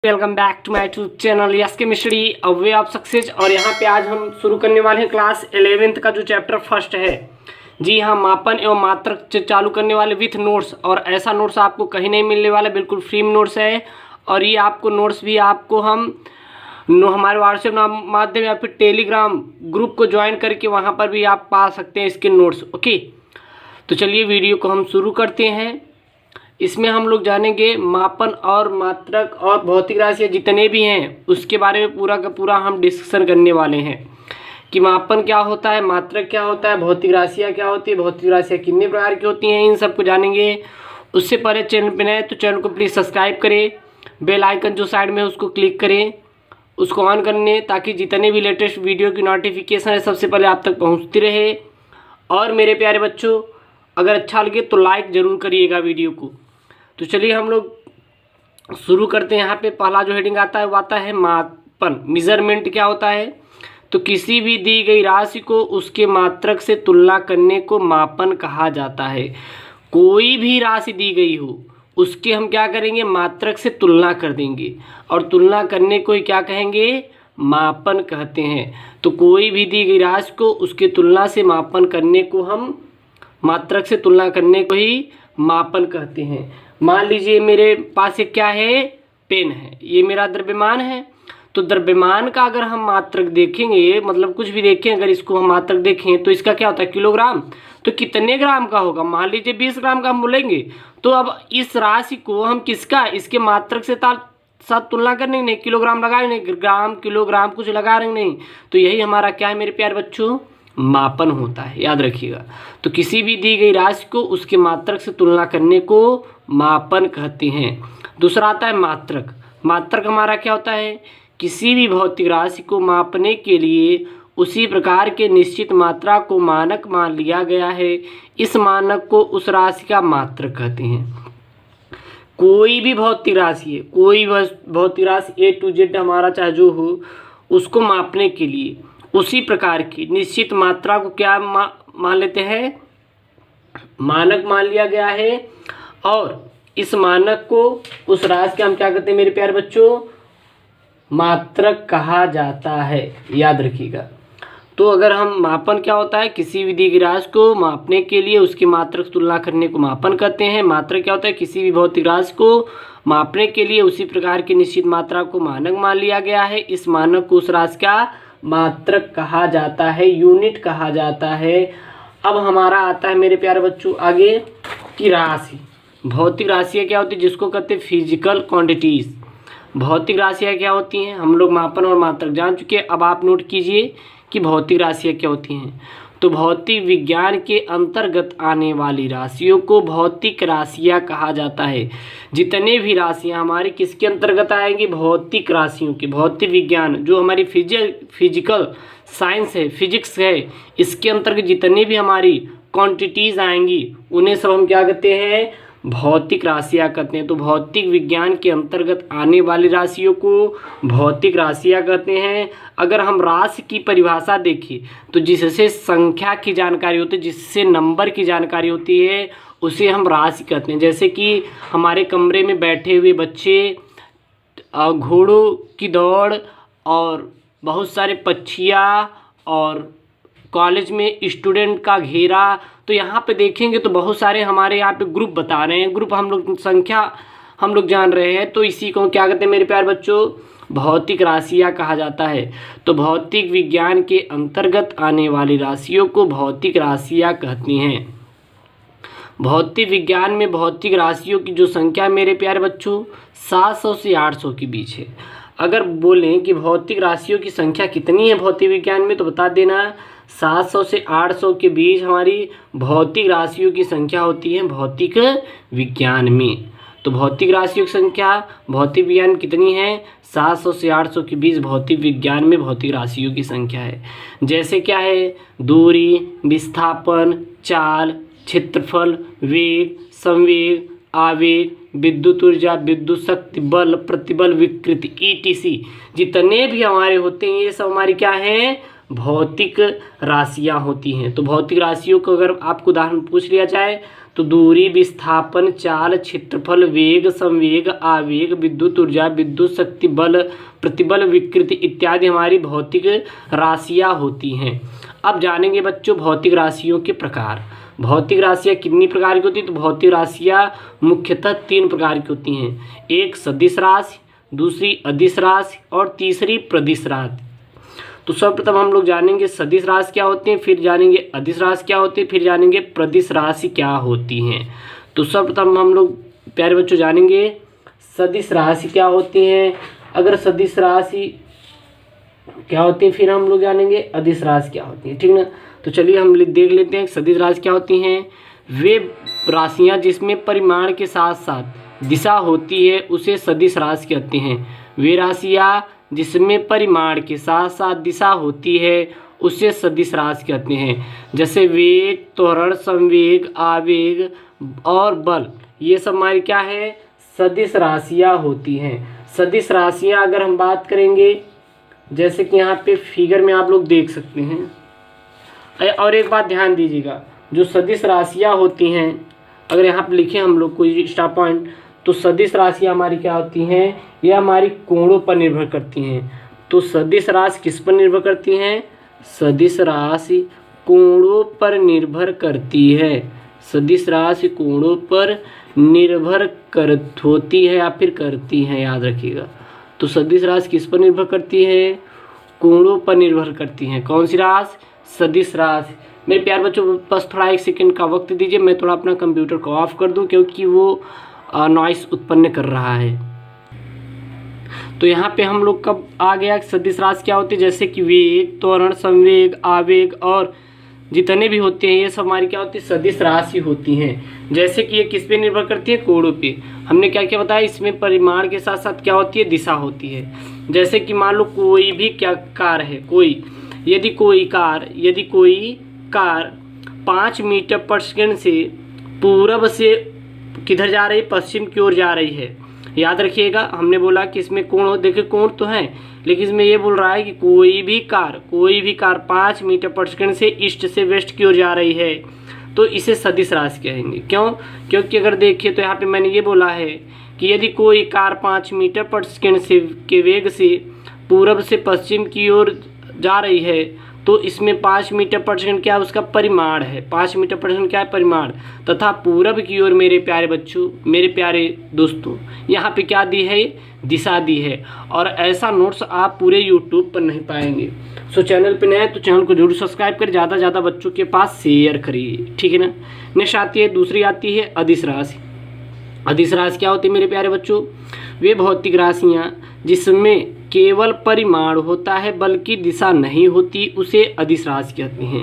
Welcome back to my YouTube channel yes chemistry a way of success. और यहाँ पे आज हम शुरू करने वाले हैं क्लास 11th का जो चैप्टर फर्स्ट है। जी हाँ, मापन एवं मात्रक चालू करने वाले विथ नोट्स। और ऐसा नोट्स आपको कहीं नहीं मिलने वाला, बिल्कुल फ्री में नोट्स है। और ये आपको नोट्स भी आपको हम हमारे व्हाट्सएप माध्यम या फिर टेलीग्राम ग्रुप को ज्वाइन करके वहाँ पर भी आप पा सकते हैं इसके नोट्स। ओके, तो चलिए वीडियो को हम शुरू करते हैं। इसमें हम लोग जानेंगे मापन और मात्रक और भौतिक राशियाँ जितने भी हैं उसके बारे में पूरा का पूरा हम डिस्कशन करने वाले हैं कि मापन क्या होता है, मात्रक क्या होता है, भौतिक राशियाँ क्या होती है, भौतिक राशियाँ कितने प्रकार की होती हैं, इन सबको जानेंगे। उससे पहले चैनल पर नए तो चैनल को प्लीज़ सब्सक्राइब करें, बेल आइकन जो साइड में है उसको क्लिक करें, उसको ऑन करने ताकि जितने भी लेटेस्ट वीडियो की नोटिफिकेशन है सबसे पहले आप तक पहुँचती रहे। और मेरे प्यारे बच्चों, अगर अच्छा लगे तो लाइक ज़रूर करिएगा वीडियो को। तो चलिए हम लोग शुरू करते हैं। यहाँ पे पहला जो हेडिंग आता है वो आता है मापन। मेजरमेंट क्या होता है? तो किसी भी दी गई राशि को उसके मात्रक से तुलना करने को मापन कहा जाता है। कोई भी राशि दी गई हो उसके हम क्या करेंगे, मात्रक से तुलना कर देंगे, और तुलना करने को ही क्या कहेंगे, मापन कहते हैं। तो कोई भी दी गई राशि को उसके तुलना से मापन करने को हम मात्रक से तुलना करने को ही मापन कहते हैं। मान लीजिए मेरे पास एक क्या है, पेन है, ये मेरा द्रव्यमान है। तो द्रव्यमान का अगर हम मात्रक देखेंगे, मतलब कुछ भी देखें, अगर इसको हम मात्रक देखें तो इसका क्या होता है, किलोग्राम। तो कितने ग्राम का होगा, मान लीजिए 20 ग्राम का हम बोलेंगे। तो अब इस राशि को हम किसका, इसके मात्रक से साथ तुलना करने नहीं, किलोग्राम लगाए नहीं, ग्राम किलोग्राम कुछ लगा रहे नहीं। तो यही हमारा क्या है मेरे प्यारे बच्चों, मापन होता है, याद रखिएगा। तो किसी भी दी गई राशि को उसके मात्रक से तुलना करने को मापन कहते हैं। दूसरा आता है मात्रक। मात्रक हमारा क्या होता है, किसी भी भौतिक राशि को मापने के लिए उसी प्रकार के निश्चित मात्रा को मानक मान लिया गया है। इस मानक को उस राशि का मात्रक कहते हैं। कोई भी भौतिक राशि है, कोई भौतिक राशि ए टू जेड हमारा चाहे जो हो, उसको मापने के लिए उसी प्रकार की निश्चित मात्रा को क्या मान लेते हैं, मानक मान लिया गया है। और इस मानक को उस राशि का हम क्या कहते हैं मेरे प्यारे बच्चों, मात्रक कहा जाता है, याद रखिएगा। तो अगर हम मापन क्या होता है, किसी भी दी गई राशि को मापने के लिए उसकी मात्रक से तुलना करने को मापन कहते हैं। मात्रक क्या होता है, किसी भी भौतिक राशि को मापने के लिए उसी प्रकार की निश्चित मात्रा को मानक मान लिया गया है। इस मानक को उस राशि का मात्रक कहा जाता है, यूनिट कहा जाता है। अब हमारा आता है मेरे प्यारे बच्चों आगे की राशि। भौतिक राशियाँ क्या होती है, जिसको कहते हैं फिजिकल क्वांटिटीज़। भौतिक राशियाँ क्या होती हैं, हम लोग मापन और मात्रक जान चुके हैं। अब आप नोट कीजिए कि भौतिक राशियाँ क्या होती हैं। तो भौतिक विज्ञान के अंतर्गत आने वाली राशियों को भौतिक राशियाँ कहा जाता है। जितने भी राशियाँ हमारी किसके अंतर्गत आएंगी, भौतिक राशियों के। भौतिक विज्ञान जो हमारी फिजिकल साइंस है, फिजिक्स है, इसके अंतर्गत जितने भी हमारी क्वांटिटीज़ आएंगी उन्हें सब हम क्या कहते हैं, भौतिक राशियाँ कहते हैं। तो भौतिक विज्ञान के अंतर्गत आने वाली राशियों को भौतिक राशियाँ कहते हैं। अगर हम राशि की परिभाषा देखें तो जिससे संख्या की जानकारी होती है, जिससे नंबर की जानकारी होती है, उसे हम राशि कहते हैं। जैसे कि हमारे कमरे में बैठे हुए बच्चे, घोड़ों की दौड़, और बहुत सारे पक्षियाँ, और कॉलेज में स्टूडेंट का घेरा। तो यहाँ पे देखेंगे तो बहुत सारे हमारे यहाँ पे ग्रुप बता रहे हैं, ग्रुप हम लोग संख्या हम लोग जान रहे हैं। तो इसी को क्या कहते हैं मेरे प्यारे बच्चों, भौतिक राशियाँ कहा जाता है। तो भौतिक विज्ञान के अंतर्गत आने वाली राशियों को भौतिक राशियाँ कहती हैं। भौतिक विज्ञान में भौतिक राशियों की जो संख्या मेरे प्यारे बच्चों 700 से 800 के बीच है। अगर बोलें कि भौतिक राशियों की संख्या कितनी है भौतिक विज्ञान में, तो बता देना 700 से 800 के बीच हमारी भौतिक राशियों की संख्या होती है भौतिक विज्ञान में। तो भौतिक राशियों की संख्या भौतिक विज्ञान कितनी है, 700 से 800 के बीच भौतिक विज्ञान में भौतिक राशियों की संख्या है। जैसे क्या है, दूरी, विस्थापन, चाल, क्षेत्रफल, वेग, संवेग, आवेग, विद्युत ऊर्जा, विद्युत शक्ति, बल, प्रतिबल, विकृति, ETC जितने भी हमारे होते हैं ये सब हमारी क्या हैं, भौतिक राशियाँ होती हैं। तो भौतिक राशियों को अगर आपको उदाहरण पूछ लिया जाए तो दूरी, विस्थापन, चाल, क्षेत्रफल, वेग, संवेग, आवेग, विद्युत ऊर्जा, विद्युत शक्ति, बल, प्रतिबल, विकृति इत्यादि हमारी भौतिक राशियाँ होती हैं। अब जानेंगे बच्चों भौतिक राशियों के प्रकार। भौतिक राशियाँ कितनी प्रकार की होती हैं? तो भौतिक राशियाँ मुख्यतः 3 प्रकार की होती हैं। एक सदिश राशि, दूसरी अदिश राशि और तीसरी प्रदिश राशि। तो सर्वप्रथम हम लोग जानेंगे सदिश राशि क्या होती हैं, फिर जानेंगे अदिश राशि क्या होती है, फिर जानेंगे प्रदिश राशि क्या होती हैं। तो सर्वप्रथम हम लोग प्यारे बच्चों जानेंगे सदिश राशि क्या होती हैं। अगर सदिश राशि क्या होती है, फिर हम लोग जानेंगे अदिश राशि क्या होती है, ठीक ना। तो चलिए हम देख लेते हैं सदिश राशि क्या होती हैं। वे राशियाँ जिसमें परिमाण के साथ साथ दिशा होती है उसे सदिश राशि कहते हैं। वे राशियाँ जिसमें परिमाण के साथ साथ दिशा होती है उसे सदिश राशि कहते हैं। जैसे वेग, त्वरण, संवेग, आवेग और बल, ये सब हमारी क्या है, सदिश राशियाँ होती हैं। सदिश राशियाँ अगर हम बात करेंगे, जैसे कि यहाँ पे फिगर में आप लोग देख सकते हैं। और एक बात ध्यान दीजिएगा, जो सदिश राशियाँ होती हैं, अगर यहाँ पे लिखे हम लोग कोई स्टार पॉइंट, तो सदिश राशियाँ हमारी क्या होती हैं, ये हमारी कोणों पर निर्भर करती हैं। तो सदिश राशि किस पर निर्भर करती हैं? सदिश राशि कोणों पर निर्भर करती है। सदिश राशि कोणों पर निर्भर होती है या फिर करती हैं, याद रखिएगा। तो सदिश राशि किस पर निर्भर करती है? कोणों पर निर्भर करती हैं। कौन सी राशि? सदिश राशि। मेरे प्यारे बच्चों बस थोड़ा 1 सेकंड का वक्त दीजिए, मैं थोड़ा अपना कंप्यूटर को ऑफ कर दूं क्योंकि वो नॉइस उत्पन्न कर रहा है। तो यहाँ पे हम लोग कब आ गया सदिश राशि क्या होती है, जैसे कि वेग, त्वरण, संवेग, आवेग और जितने भी होते हैं ये सब हमारी क्या होती है, सदिश राशि होती हैं। जैसे कि ये किस पे निर्भर करती है? कोणों पे। हमने क्या क्या बताया, इसमें परिमाण के साथ साथ क्या होती है, दिशा होती है। जैसे कि मान लो कोई भी क्या कार है, यदि कोई कार 5 मीटर पर सेकंड से पूरब से किधर जा रही है, पश्चिम की ओर जा रही है। याद रखिएगा हमने बोला कि इसमें कोण, देखिए कोण तो है, लेकिन इसमें ये बोल रहा है कि कोई भी कार 5 मीटर पर सेकंड से ईस्ट से वेस्ट की ओर जा रही है, तो इसे सदिश राशि कहेंगे। क्यों? क्योंकि अगर देखिए तो यहाँ पे मैंने ये बोला है कि यदि कोई कार 5 मीटर पर सेकंड से के वेग से पूरब से पश्चिम की ओर जा रही है, तो इसमें 5 मीटर पर सेकंड क्या है, उसका परिमाण है। 5 मीटर पर सेकंड क्या है, परिमाण। तथा पूरब की ओर मेरे प्यारे बच्चों, मेरे प्यारे दोस्तों, यहाँ पे क्या दी है, दिशा दी है। और ऐसा नोट्स आप पूरे यूट्यूब पर नहीं पाएंगे। सो चैनल पे नए हैं तो चैनल को जरूर सब्सक्राइब कर ज़्यादा से ज़्यादा बच्चों के पास शेयर करिए, ठीक है ना। नेक्स्ट आती है, दूसरी आती है अदिश राशि। अदिश राशि क्या होती है मेरे प्यारे बच्चों? वे भौतिक राशियाँ जिसमें केवल परिमाण होता है बल्कि दिशा नहीं होती उसे अदिश राशि कहते हैं।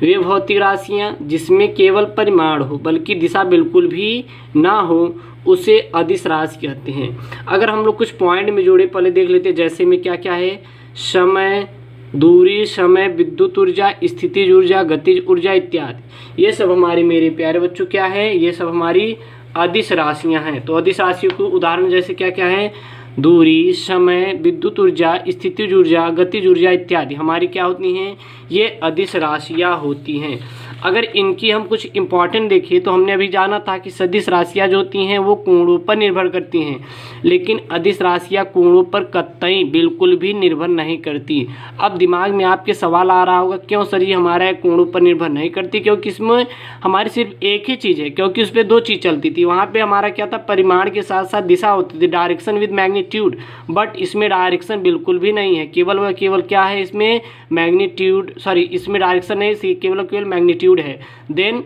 वे भौतिक राशियाँ जिसमें केवल परिमाण हो बल्कि दिशा बिल्कुल भी ना हो उसे अदिश राशि कहते हैं। अगर हम लोग कुछ पॉइंट में जोड़े, पहले देख लेते हैं। जैसे में क्या क्या है, समय, दूरी, समय, विद्युत ऊर्जा, स्थितिज ऊर्जा, गतिज ऊर्जा इत्यादि, ये सब हमारी मेरे प्यारे बच्चों क्या है, ये सब हमारी अदिश राशियाँ हैं। तो अदिश राशियों को उदाहरण जैसे क्या क्या है, दूरी, समय, विद्युत ऊर्जा, स्थितिज ऊर्जा, गतिज ऊर्जा इत्यादि हमारी क्या होती हैं, ये अदिश राशियाँ होती हैं। अगर इनकी हम कुछ इम्पॉर्टेंट देखें तो हमने अभी जाना था कि सदिश राशियाँ जो होती हैं वो कोणों पर निर्भर करती हैं, लेकिन अदिश राशियाँ कोणों पर कतई बिल्कुल भी निर्भर नहीं करती। अब दिमाग में आपके सवाल आ रहा होगा, क्यों सर ये हमारा कोणों पर निर्भर नहीं करती? क्योंकि इसमें हमारी सिर्फ एक ही चीज़ है, क्योंकि उस पर 2 चीज़ चलती थी। वहाँ पर हमारा क्या था, परिमाण के साथ साथ दिशा होती थी, डायरेक्शन विद मैग्नीट्यूड। बट इसमें डायरेक्शन बिल्कुल भी नहीं है, केवल व केवल क्या है, इसमें मैग्नीट्यूड, सॉरी इसमें डायरेक्शन नहीं, केवल मैग्नीट्यूड है। देन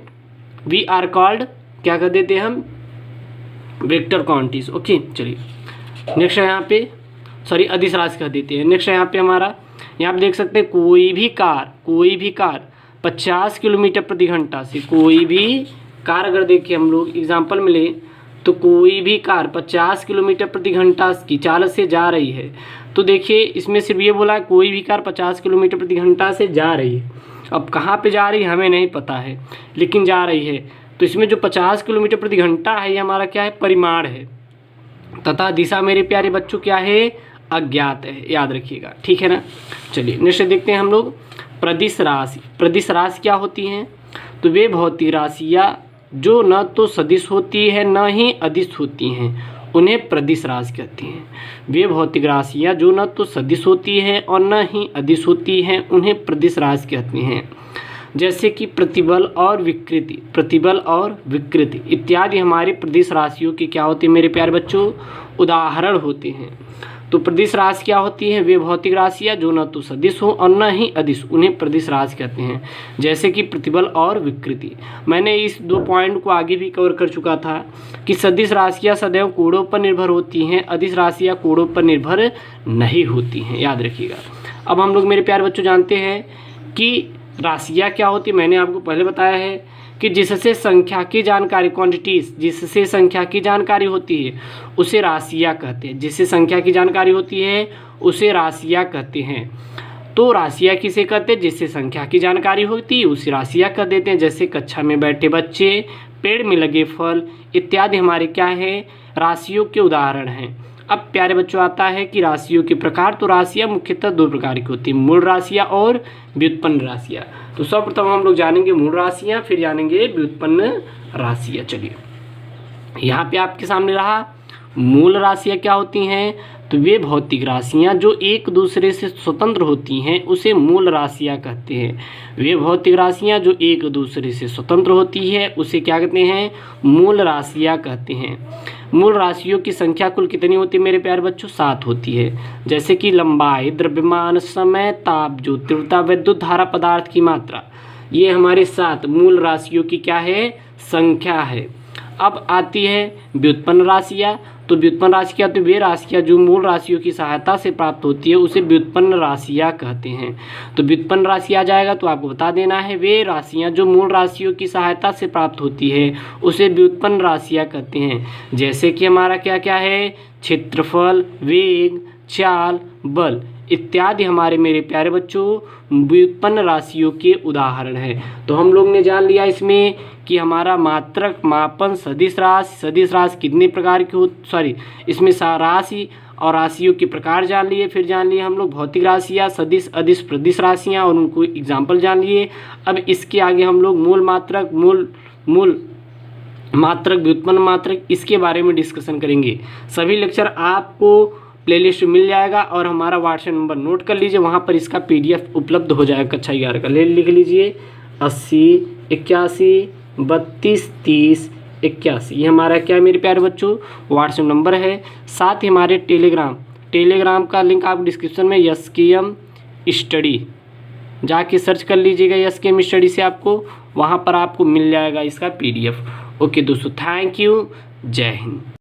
वी आर कॉल्ड, क्या कर देते हैं हम, वेक्टर क्वांटिटीज। ओके चलिए नेक्स्ट है यहाँ पे, सॉरी अदिश राशि कर देते हैं। नेक्स्ट है यहाँ पे हमारा, यहाँ पे देख सकते हैं कोई भी कार 50 किलोमीटर प्रति घंटा से, कोई भी कार अगर देखिए हम लोग एग्जाम्पल में ले तो कोई भी कार 50 किलोमीटर प्रति घंटा की चाल से जा रही है। तो देखिए इसमें सिर्फ ये बोला है कोई भी कार 50 किलोमीटर प्रति घंटा से जा रही है। अब कहाँ पे जा रही है हमें नहीं पता है, लेकिन जा रही है। तो इसमें जो 50 किलोमीटर प्रति घंटा है ये हमारा क्या है, परिमाण है। तथा दिशा मेरे प्यारे बच्चों क्या है, अज्ञात है, याद रखिएगा, ठीक है ना। चलिए नेक्स्ट देखते हैं हम लोग प्रदिश राशि। प्रदिश राशि क्या होती हैं? तो वे भौतिक राशियाँ जो न तो सदिश होती है न ही अदिश होती हैं उन्हें प्रदिश राशि कहते हैं। वे भौतिक राशियाँ जो न तो सदिश होती है और न ही अदिश होती हैं उन्हें प्रदिश राशि कहते हैं। जैसे कि प्रतिबल और विकृति इत्यादि हमारी प्रदिश राशियों की क्या होती है मेरे प्यारे बच्चों, उदाहरण होते हैं। तो प्रदिश राशि क्या होती है, वे भौतिक राशियाँ जो न तो सदिश हो और न ही अदिश उन्हें प्रदिश राशि कहते हैं। जैसे कि प्रतिबल और विकृति। मैंने इस 2 पॉइंट को आगे भी कवर कर चुका था कि सदिश राशियाँ सदैव कोणों पर निर्भर होती हैं, अदिश राशियाँ कोणों पर निर्भर नहीं होती हैं, याद रखिएगा। अब हम लोग मेरे प्यारे बच्चों जानते हैं कि राशियाँ क्या होती है। मैंने आपको पहले बताया है कि जिससे संख्या की जानकारी, क्वांटिटीज, जिससे संख्या की जानकारी होती है उसे राशियाँ कहते हैं। जिससे संख्या की जानकारी होती है उसे राशियाँ कहते हैं। तो राशियाँ किसे कहते हैं, जिससे संख्या की जानकारी होती है उसे राशियाँ कह देते हैं। जैसे कक्षा में बैठे बच्चे, पेड़ में लगे फल इत्यादि हमारे क्या है, राशियों के उदाहरण हैं। अब प्यारे बच्चों आता है कि राशियों के प्रकार। तो राशियाँ मुख्यतः 2 प्रकार की होती हैं, मूल राशियाँ और व्युत्पन्न राशियाँ। तो सर्वप्रथम हम लोग जानेंगे मूल राशियाँ, फिर जानेंगे व्युत्पन्न राशियाँ। चलिए यहाँ पे आपके सामने रहा मूल राशियाँ क्या होती हैं। तो वे भौतिक राशियाँ जो एक दूसरे से स्वतंत्र होती हैं उसे मूल राशियाँ कहते हैं। वे भौतिक राशियाँ जो एक दूसरे से स्वतंत्र होती है उसे क्या कहते हैं, मूल राशियाँ कहते हैं। मूल राशियों की संख्या कुल कितनी होती है मेरे प्यारे बच्चों, 7 होती है। जैसे कि लंबाई, द्रव्यमान, समय, ताप, जो तीव्रता, विद्युत धारा, पदार्थ की मात्रा, ये हमारे 7 मूल राशियों की क्या है, संख्या है। अब आती है व्युत्पन्न राशियाँ। तो व्युत्पन्न राशि क्या होती है, वे राशियाँ जो मूल राशियों की सहायता से प्राप्त होती है उसे व्युत्पन्न राशियाँ कहते हैं। तो व्युत्पन्न राशि आ जाएगा तो आपको बता देना है, वे राशियाँ जो मूल राशियों की सहायता से प्राप्त होती है उसे व्युत्पन्न राशियाँ कहते हैं। जैसे कि हमारा क्या क्या है, क्षेत्रफल, वेग, चाल, बल इत्यादि हमारे मेरे प्यारे बच्चों व्युत्पन्न राशियों के उदाहरण हैं। तो हम लोग ने जान लिया इसमें कि हमारा मात्रक, मापन, सदिश राशि कितने प्रकार की इसमें राशि और राशियों के प्रकार जान लिए। फिर जान लिए हम लोग भौतिक राशियाँ, सदिश, अदिश, प्रदिश राशियाँ और उनको एग्जाम्पल जान लिए। अब इसके आगे हम लोग मूल मात्रक, व्युत्पन्न मात्रक, इसके बारे में डिस्कशन करेंगे। सभी लेक्चर आपको प्लेलिस्ट में मिल जाएगा और हमारा व्हाट्सएप नंबर नोट कर लीजिए, वहाँ पर इसका PDF उपलब्ध हो जाएगा कक्षा 11 का। लिख लीजिए 80 81 32 30 81, ये हमारा क्या है मेरे प्यारे बच्चों, व्हाट्सएप नंबर है। साथ ही हमारे टेलीग्राम का लिंक आप डिस्क्रिप्शन में SKM स्टडी जाके सर्च कर लीजिएगा, SKM स्टडी से आपको वहाँ पर आपको मिल जाएगा इसका PDF। ओके दोस्तों, थैंक यू, जय हिंद।